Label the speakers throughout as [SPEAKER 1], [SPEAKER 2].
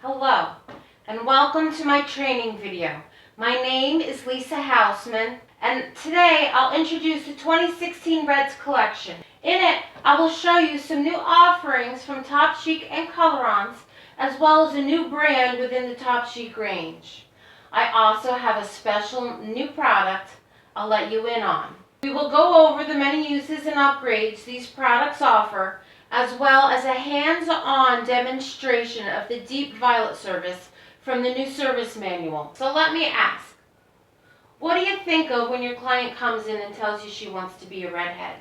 [SPEAKER 1] Hello, and welcome to my training video. My name is Lisa Houseman, and today I'll introduce the 2016 Reds collection. In it, I will show you some new offerings from Top Chic and Colorants, as well as a new brand within the Top Chic range. I also have a special new product I'll let you in on. We will go over the many uses and upgrades these products offer, as well as a hands-on demonstration of the Deep Violet service from the new service manual. So let me ask, what do you think of when your client comes in and tells you she wants to be a redhead?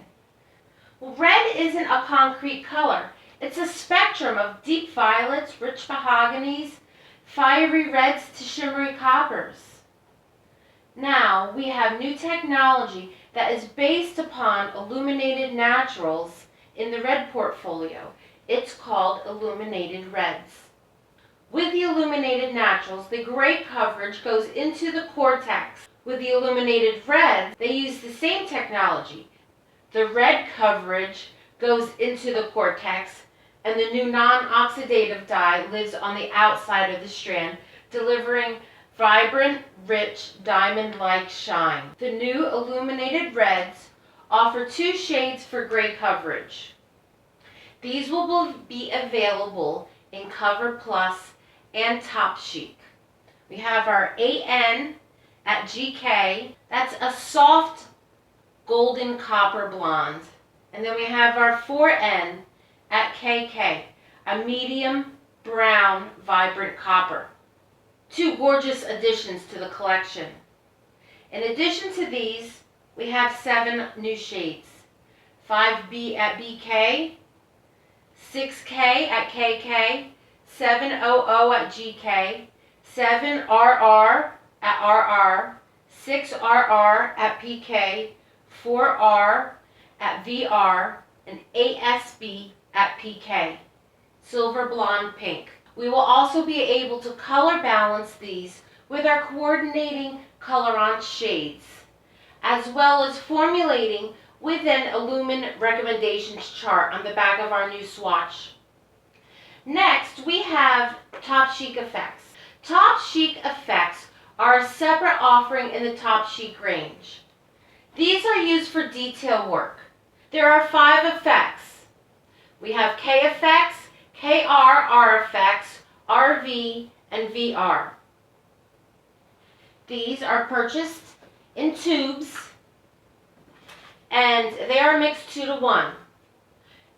[SPEAKER 1] Well, red isn't a concrete color. It's a spectrum of deep violets, rich mahoganies, fiery reds to shimmery coppers. Now, we have new technology that is based upon illuminated naturals in the red portfolio. It's called Illuminated Reds. With the illuminated naturals, the gray coverage goes into the cortex. With the illuminated reds, they use the same technology. The red coverage goes into the cortex, and the new non-oxidative dye lives on the outside of the strand, delivering vibrant, rich, diamond-like shine. The new illuminated reds offer two shades for gray coverage. These will be available in Cover Plus and Top Chic. We have our AN at GK. That's a soft golden copper blonde. And then we have our 4N at KK, a medium brown vibrant copper. Two gorgeous additions to the collection. In addition to these, we have 7 new shades. 5B at BK, 6K at KK, 700 at GK, 7RR at RR, 6RR at PK, 4R at VR, and ASB at PK, silver blonde pink. We will also be able to color balance these with our coordinating colorant shades, as well as formulating with an Illumin recommendations chart on the back of our new swatch. Next, we have Top Chic Effects. Top Chic Effects are a separate offering in the Top Chic range. These are used for detail work. There are 5 effects. We have K Effects, KR, R Effects, RV, and VR. These are purchased in tubes, and they are mixed 2-to-1.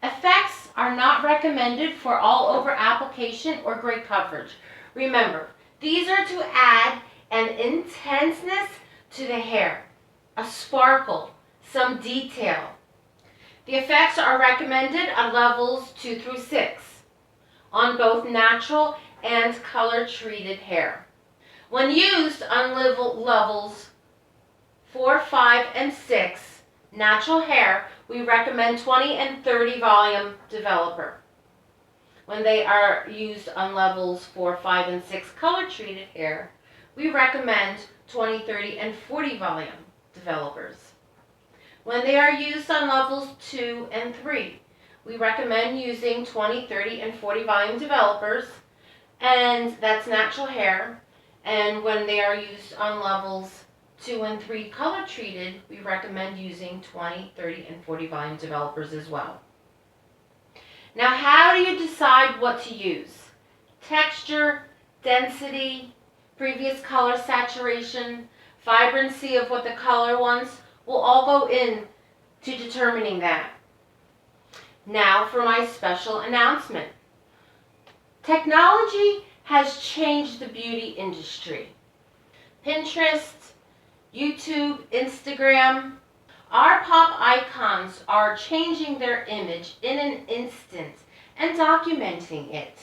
[SPEAKER 1] Effects are not recommended for all-over application or gray coverage. Remember, these are to add an intenseness to the hair, a sparkle, some detail. The effects are recommended on levels 2 through 6, on both natural and color-treated hair. When used on levels 4, 5, and 6, natural hair, we recommend 20 and 30 volume developer. When they are used on levels 4, 5, and 6 color-treated hair, we recommend 20, 30, and 40 volume developers. When they are used on levels 2 and 3, we recommend using 20, 30, and 40 volume developers, and that's natural hair. And when they are used on levels 2 and 3 color treated, we recommend using 20, 30, and 40 volume developers as well. Now, how do you decide what to use? Texture, density, previous color saturation, vibrancy of what the color wants will all go in to determining that. Now for my special announcement. Technology has changed the beauty industry. Pinterest, YouTube, Instagram, our pop icons are changing their image in an instant and documenting it.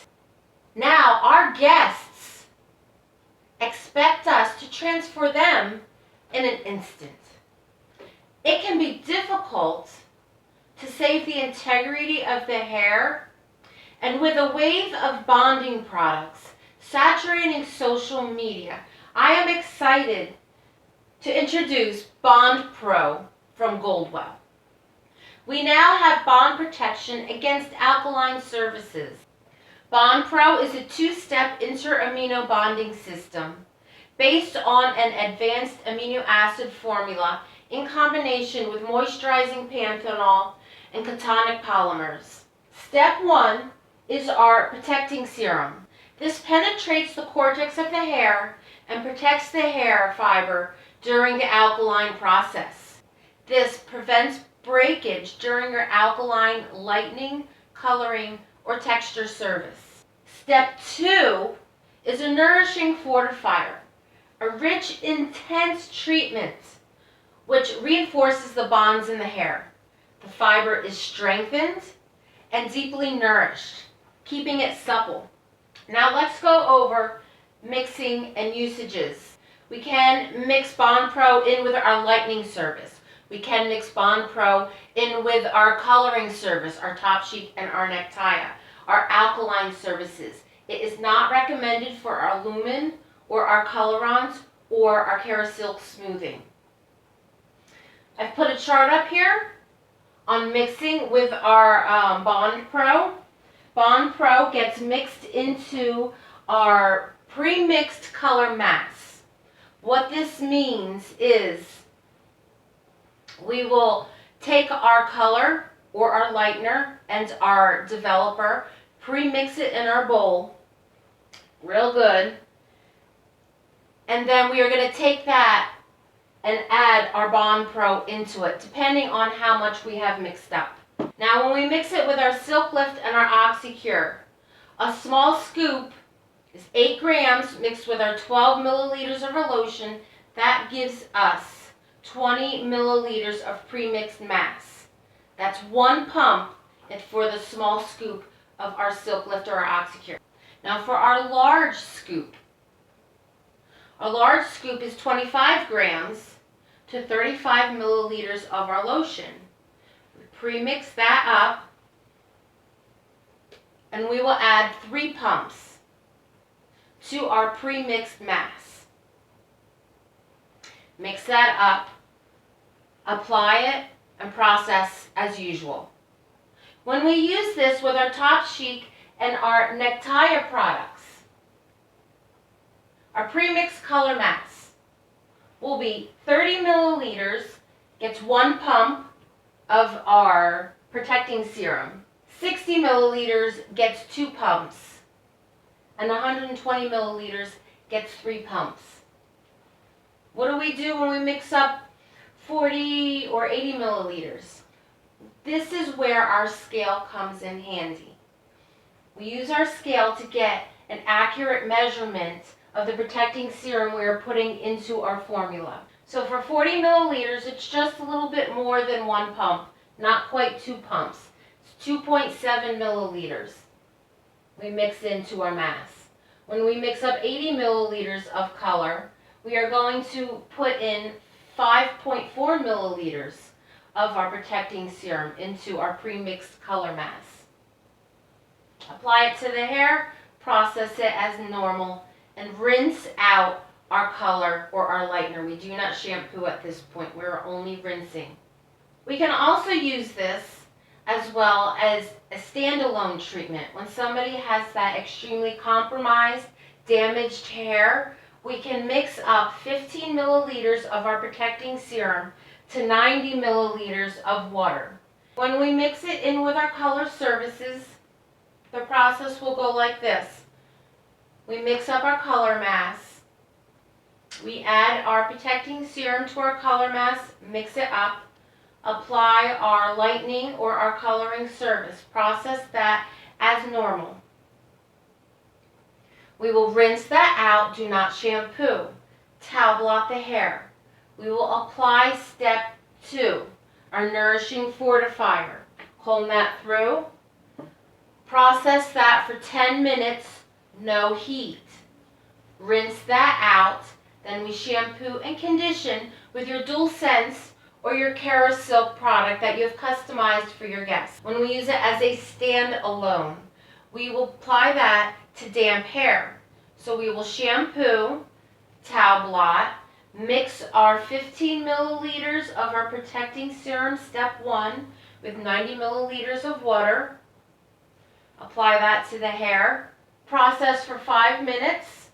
[SPEAKER 1] Now our guests expect us to transfer them in an instant. It can be difficult to save the integrity of the hair, and with a wave of bonding products saturating social media, I am excited to introduce Bond Pro from Goldwell. We now have bond protection against alkaline surfaces. Bond Pro is a two-step inter-amino bonding system based on an advanced amino acid formula in combination with moisturizing panthenol and cationic polymers. Step 1 is our protecting serum. This penetrates the cortex of the hair and protects the hair fiber during the alkaline process. This prevents breakage during your alkaline lightening, coloring, or texture service. Step 2 is a nourishing fortifier, a rich, intense treatment which reinforces the bonds in the hair. The fiber is strengthened and deeply nourished, keeping it supple. Now let's go over mixing and usages. We can mix Bond Pro in with our lightening service. We can mix Bond Pro in with our coloring service, our top sheet and our necktie, our alkaline services. It is not recommended for our lumen or our colorants or our Kerasilk smoothing. I've put a chart up here on mixing with our Bond Pro. Bond Pro gets mixed into our pre-mixed color mass. What this means is we will take our color or our lightener and our developer, pre-mix it in our bowl, real good, and then we are going to take that and add our Bond Pro into it, depending on how much we have mixed up. Now when we mix it with our Silk Lift and our OxyCure, a small scoop is 8 grams mixed with our 12 milliliters of our lotion. That gives us 20 milliliters of pre-mixed mass. That's 1 pump for the small scoop of our Silk Lift or our OxyCure. Now for our large scoop is 25 grams to 35 milliliters of our lotion. We pre-mix that up and we will add 3 pumps to our pre-mixed mass. Mix that up, apply it, and process as usual. When we use this with our Top Chic and our necktie products, our pre-mixed color mass will be 30 milliliters, gets 1 pump of our protecting serum. 60 milliliters gets 2 pumps, and 120 milliliters gets 3 pumps. What do we do when we mix up 40 or 80 milliliters? This is where our scale comes in handy. We use our scale to get an accurate measurement of the protecting serum we are putting into our formula. So for 40 milliliters, it's just a little bit more than 1 pump, not quite 2 pumps. It's 2.7 milliliters we mix into our mass. When we mix up 80 milliliters of color, we are going to put in 5.4 milliliters of our protecting serum into our pre-mixed color mass. Apply it to the hair, process it as normal, and rinse out our color or our lightener. We do not shampoo at this point. We're only rinsing. We can also use this as well as a standalone treatment. When somebody has that extremely compromised, damaged hair, we can mix up 15 milliliters of our protecting serum to 90 milliliters of water. When we mix it in with our color services, the process will go like this. We mix up our color mass. We add our protecting serum to our color mass, mix it up, apply our lightening or our coloring service, process that as normal. We will rinse that out, do not shampoo. Towel blot the hair. We will apply step 2, our nourishing fortifier. Comb that through. Process that for 10 minutes, no heat. Rinse that out. Then we shampoo and condition with your Dual Sense or your Kerasilk product that you have customized for your guests. When we use it as a stand-alone, we will apply that to damp hair. So we will shampoo, towel blot, mix our 15 milliliters of our protecting serum, step 1, with 90 milliliters of water. Apply that to the hair. Process for 5 minutes.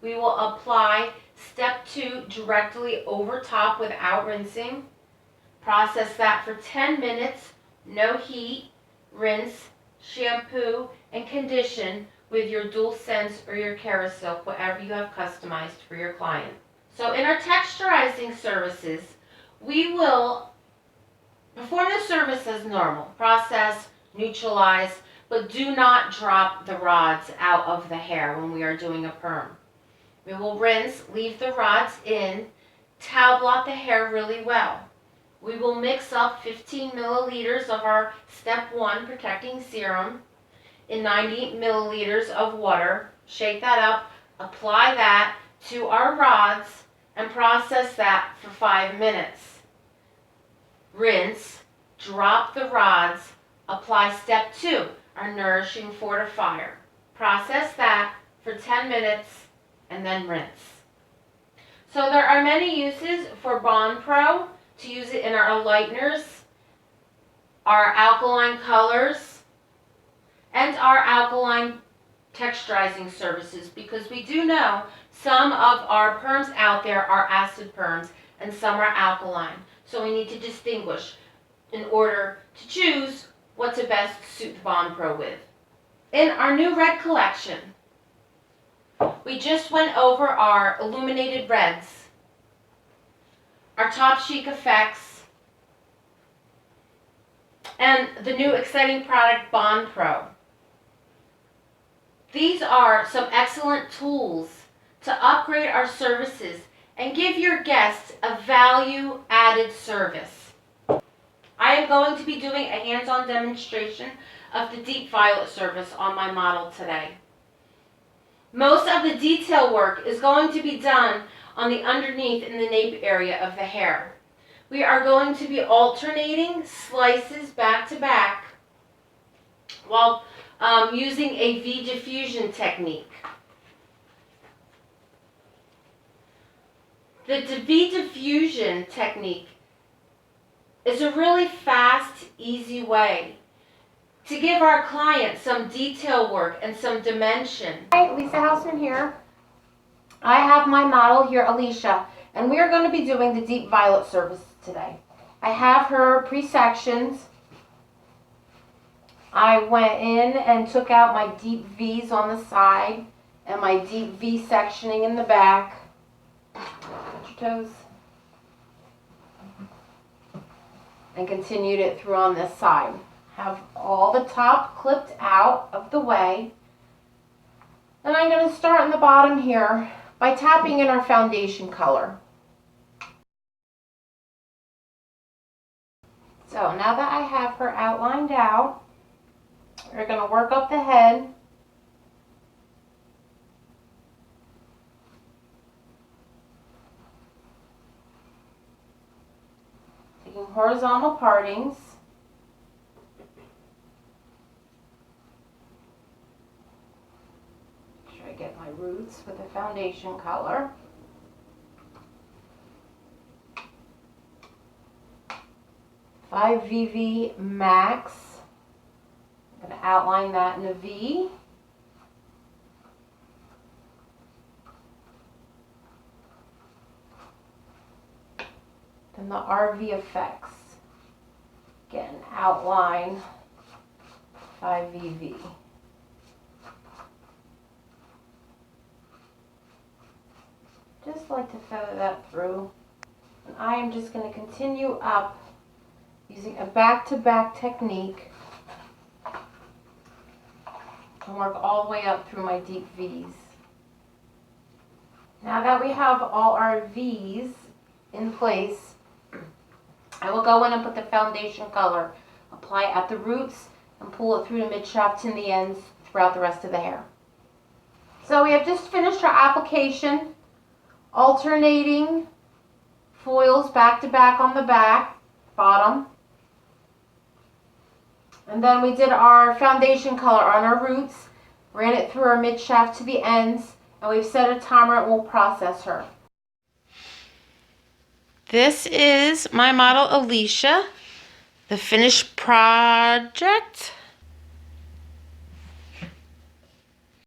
[SPEAKER 1] We will apply step 2 directly over top without rinsing. Process that for 10 minutes, no heat. Rinse, shampoo, and condition with your Dual Sense or your Kerasilk, whatever you have customized for your client. So in our texturizing services, we will perform the service as normal. Process, neutralize, but do not drop the rods out of the hair when we are doing a perm. We will rinse, leave the rods in, towel blot the hair really well. We will mix up 15 milliliters of our step 1 protecting serum in 90 milliliters of water. Shake that up, apply that to our rods, and process that for 5 minutes. Rinse, drop the rods, apply step 2, our nourishing fortifier. Process that for 10 minutes and then rinse. So there are many uses for Bond Pro, to use it in our lighteners, our alkaline colors, and our alkaline texturizing services, because we do know some of our perms out there are acid perms and some are alkaline. So we need to distinguish in order to choose what to best suit the Bond Pro with. In our new red collection, we just went over our illuminated reds, our top chic effects, and the new exciting product Bond Pro. These are some excellent tools to upgrade our services and give your guests a value-added service. I am going to be doing a hands-on demonstration of the deep violet service on my model today. Most of the detail work is going to be done on the underneath in the nape area of the hair. We are going to be alternating slices back to back while using a V diffusion technique. The V diffusion technique is a really fast, easy way to give our clients some detail work and some dimension. Hi, Lisa Houseman here. I have my model here, Alicia, and we are going to be doing the deep violet service today. I have her pre-sections. I went in and took out my deep V's on the side and my deep V sectioning in the back. Touch your toes. And continued it through on this side. Have all the top clipped out of the way. And I'm going to start in the bottom here by tapping in our foundation color. So now that I have her outlined out, we're going to work up the head. Taking horizontal partings. Make sure I get my roots with the foundation color. Five VV Max. I'm going to outline that in a V. Then the RV Effects. Again, outline 5VV. Just like to feather that through. And I am just going to continue up using a back-to-back technique and work all the way up through my deep V's. Now that we have all our V's in place, I will go in and put the foundation color, apply at the roots, and pull it through the mid-shaft and the ends throughout the rest of the hair. So we have just finished our application, alternating foils back to back on the back, bottom. And then we did our foundation color on our roots, ran it through our mid-shaft to the ends, and we've set a timer and we'll process her. This is my model Alicia, the finished project.